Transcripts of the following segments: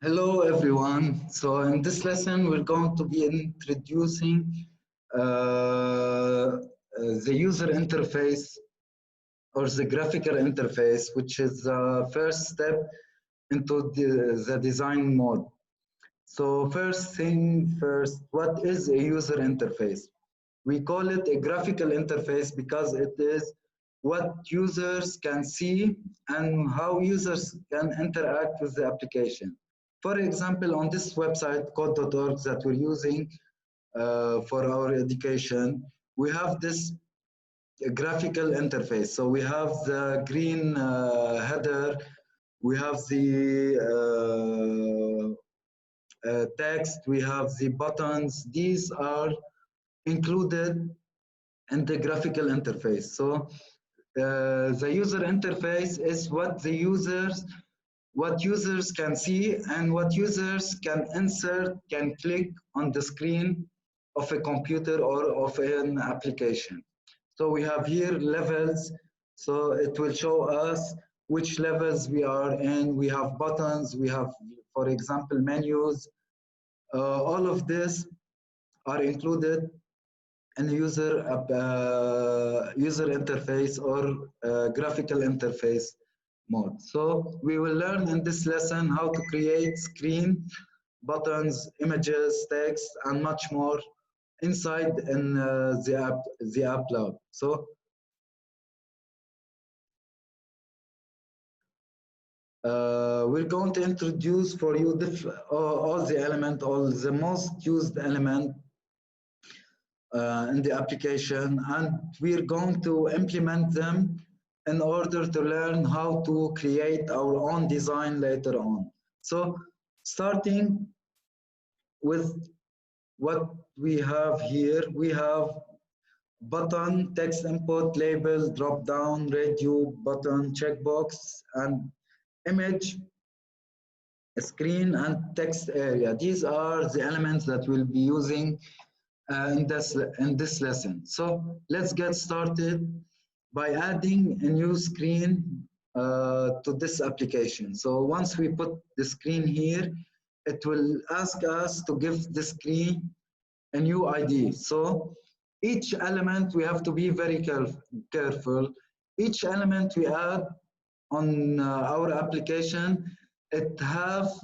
Hello everyone. So in this lesson we're going to be introducing the user interface or the graphical interface, which is the first step into the design mode. So first thing first, what is a user interface? We call it a graphical interface because it is what users can see and how users can interact with the application. For example, on this website, code.org, that we're using for our education, we have this graphical interface. So we have the green header, we have the text, we have the buttons. These are included in the graphical interface. So the user interface is what users can see and what users can insert, can click on the screen of a computer or of an application. So we have here levels. So it will show us which levels we are in. We have buttons, we have, for example, menus. All of this are included in user interface or graphical interface mode. So we will learn in this lesson how to create screen, buttons, images, text, and much more inside in the app lab. So we're going to introduce for you all the element, all the most used element in the application, and we're going to implement them in order to learn how to create our own design later on. So starting with what we have here, we have button, text input, label, drop down, radio, button, checkbox, and image, screen, and text area. These are the elements that we'll be using in this lesson. So let's get started by adding a new screen to this application. So once we put the screen here, it will ask us to give the screen a new ID. So each element, we have to be very careful. Each element we add on our application, it has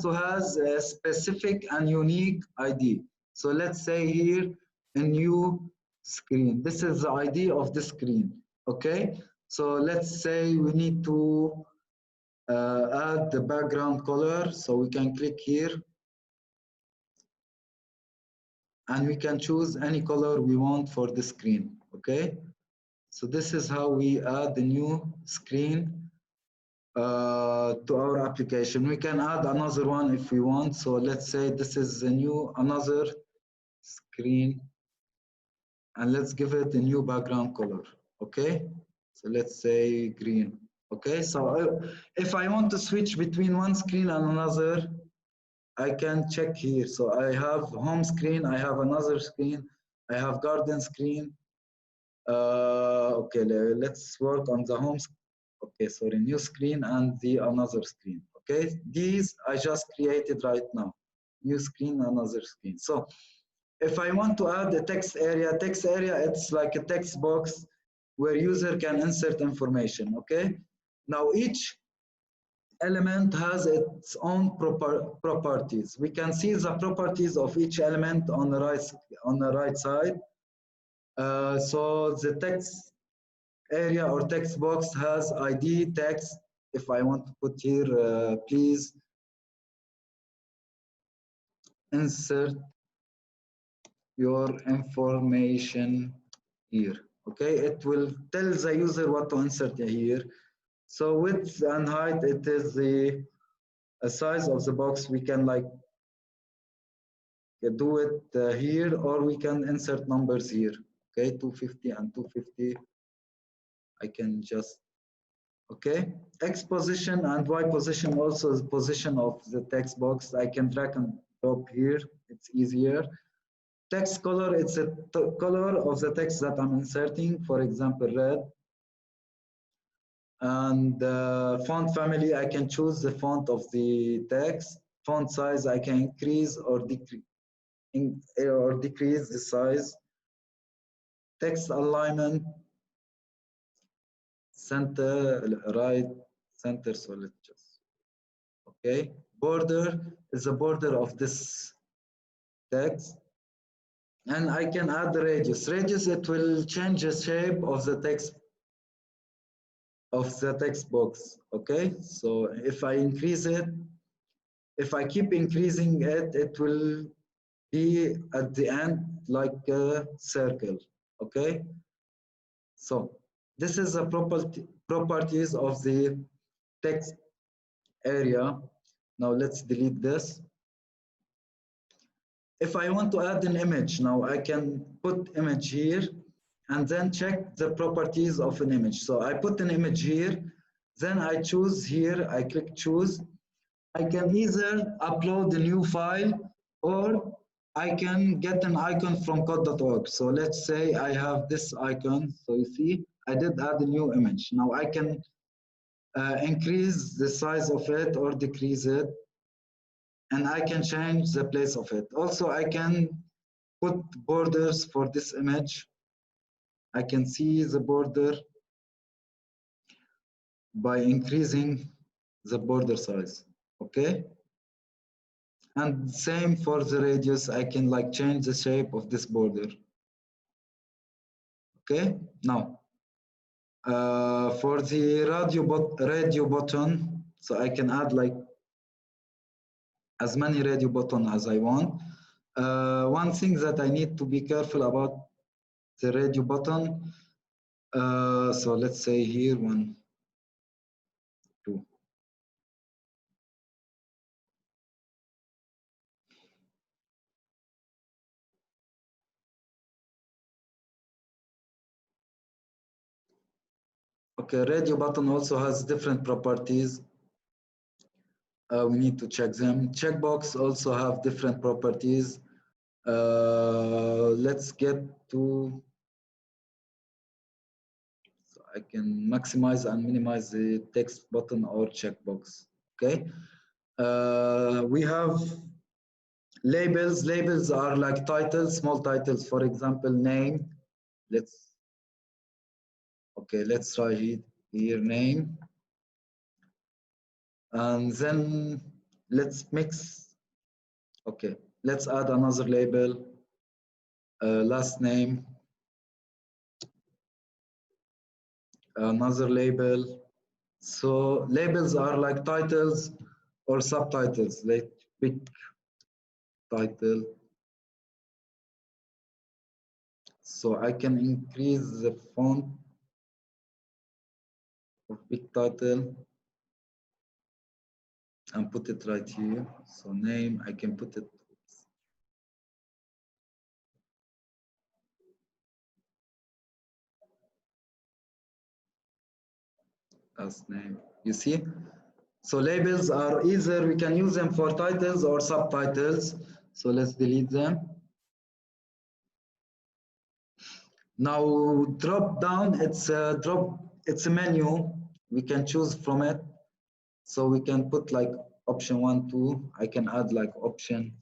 to has a specific and unique ID. So let's say here a new screen. This is the ID of the screen. Okay. So let's say we need to add the background color. So we can click here and we can choose any color we want for the screen. Okay. So this is how we add the new screen to our application. We can add another one if we want. So let's say this is another screen, and let's give it a new background color. Okay, so let's say green. Okay, so if I want to switch between one screen and another, I can check here. So I have home screen, I have another screen, I have garden screen. Okay, let's work on the home screen. Okay, sorry, new screen and the another screen. Okay, these I just created right now. New screen, another screen. So if I want to add a text area, it's like a text box where user can insert information. Okay, now each element has its own properties. We can see the properties of each element on the right side. So the text area or text box has ID text. If I want to put here, please insert your information here. Okay, it will tell the user what to insert here. So width and height, it is the size of the box. We can like do it here, or we can insert numbers here. Okay, 250 and 250. I can just, okay. X position and Y position, also the position of the text box. I can drag and drop here. It's easier. Text color, it's a color of the text that I'm inserting, for example, red. And font family, I can choose the font of the text. Font size, I can increase or decrease the size. Text alignment, center, right, center, so let's just, okay. Border is the border of this text. And I can add the radius. Radius, it will change the shape of the text box, okay? So if I increase it, if I keep increasing it, it will be at the end like a circle, okay? So this is the properties of the text area. Now let's delete this. If I want to add an image, now I can put image here and then check the properties of an image. So I put an image here, then I choose here, I click choose. I can either upload a new file or I can get an icon from code.org. So let's say I have this icon. So you see, I did add a new image. Now I can increase the size of it or decrease it, and I can change the place of it. Also, I can put borders for this image. I can see the border by increasing the border size, okay? And same for the radius, I can like change the shape of this border. Okay, now for the radio button, so I can add like as many radio buttons as I want. One thing that I need to be careful about the radio button. So let's say here 1, 2. Okay, radio button also has different properties. We need to check them. Checkbox also have different properties. Let's get to, so I can maximize and minimize the text button or checkbox. Okay. We have labels. Labels are like titles, small titles. For example, name. Let's try here name. And then let's mix. Okay, let's add another label. Last name. Another label. So labels are like titles or subtitles. Like pick title. So I can increase the font of big title and put it right here. So name, I can put it. As name, you see? So labels are either we can use them for titles or subtitles. So let's delete them. Now drop down, it's a menu. We can choose from it. So we can put like option 1, 2. I can add like option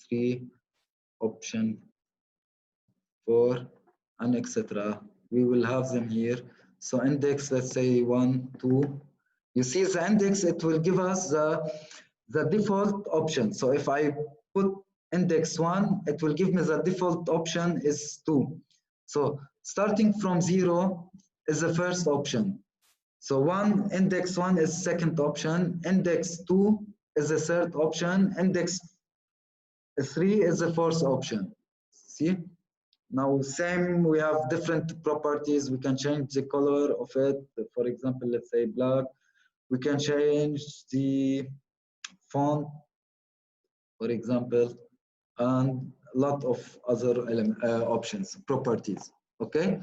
3, option 4, and etc. We will have them here. So index, let's say 1, 2. You see the index, it will give us the default option. So if I put index 1, it will give me the default option is 2. So starting from 0 is the first option. So index 1 is second option, index 2 is the third option, index 3 is the fourth option. See? Now same, we have different properties. We can change the color of it. For example, let's say black. We can change the font, for example, and a lot of other options, properties. Okay,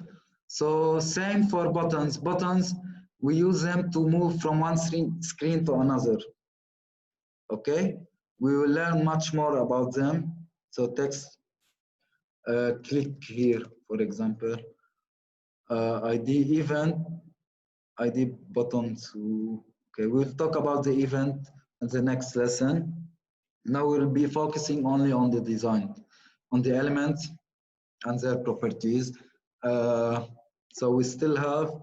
so same for buttons. Buttons, we use them to move from one screen to another. Okay, we will learn much more about them. So text, click here, for example, ID event. ID button to, okay, we'll talk about the event in the next lesson. Now we'll be focusing only on the design, on the elements and their properties. So we still have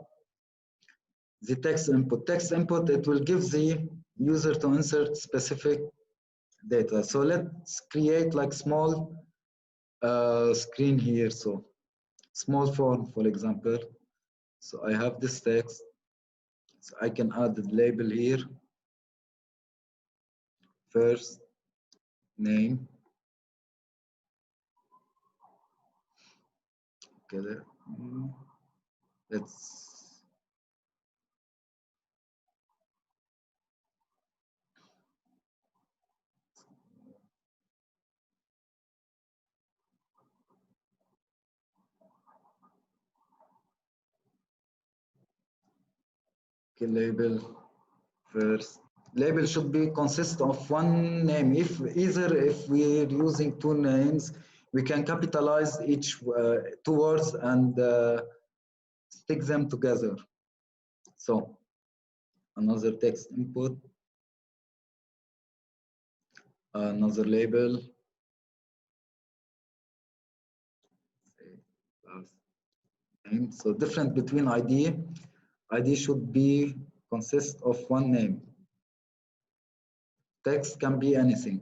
the text input. Text input, it will give the user to insert specific data. So let's create like small screen here. So small form, for example. So I have this text. So I can add the label here. First name. Okay, let's okay, label first. Label should be consist of one name. If we're using two names, we can capitalize each two words and stick them together. So another text input, another label, name. So different between ID. ID should be consist of one name. Text can be anything.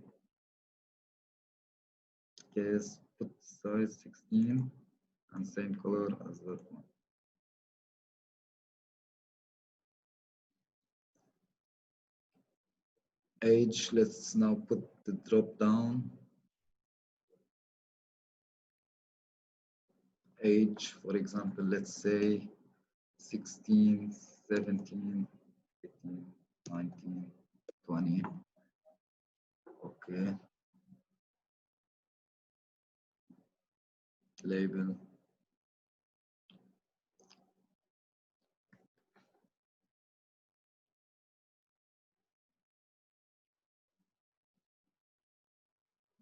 Yes, put size 16 and same color as that one. Age, let's now put the drop down. Age, for example, let's say 16, 17, 18, 19, 20. Okay. Label.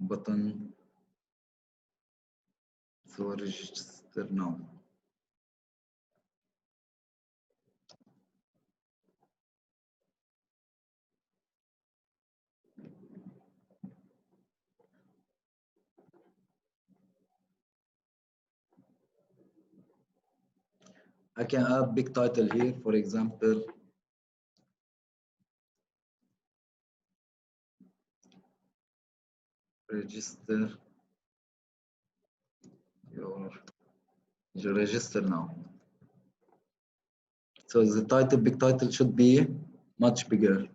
Button. So register now. I can add big title here, for example. Register you register now. So the title, big title should be much bigger.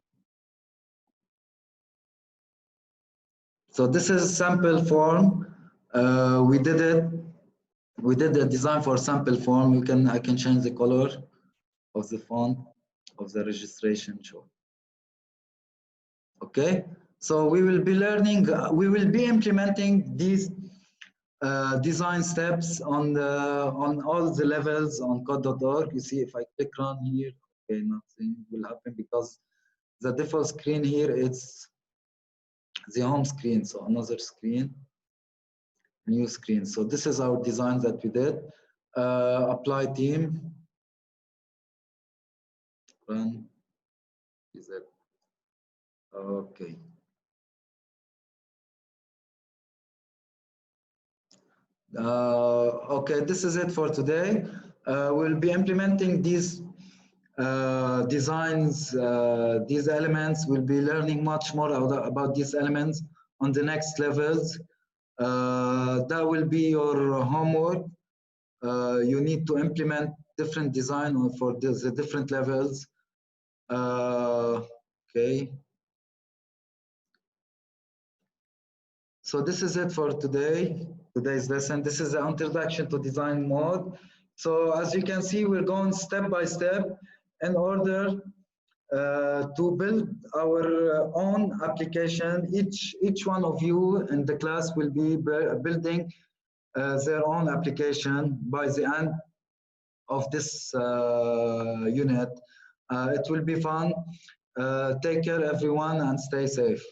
So this is sample form. We did a design for sample form. I can change the color of the font of the registration show. Okay, so we will be learning, we will be implementing these design steps on all the levels on code.org. You see, if I click run here, okay, nothing will happen because the default screen here is the home screen. So another screen, new screen. So this is our design that we did. Apply theme, run. Is it okay? Okay, this is it for today. We'll be implementing these designs, these elements. We'll be learning much more about these elements on the next levels. That will be your homework. You need to implement different design for the different levels. Okay. So this is it for today's lesson. This is the introduction to design mode. So as you can see, we're going step by step in order to build our own application. Each one of you in the class will be building their own application by the end of this unit. It will be fun. Take care, everyone, and stay safe.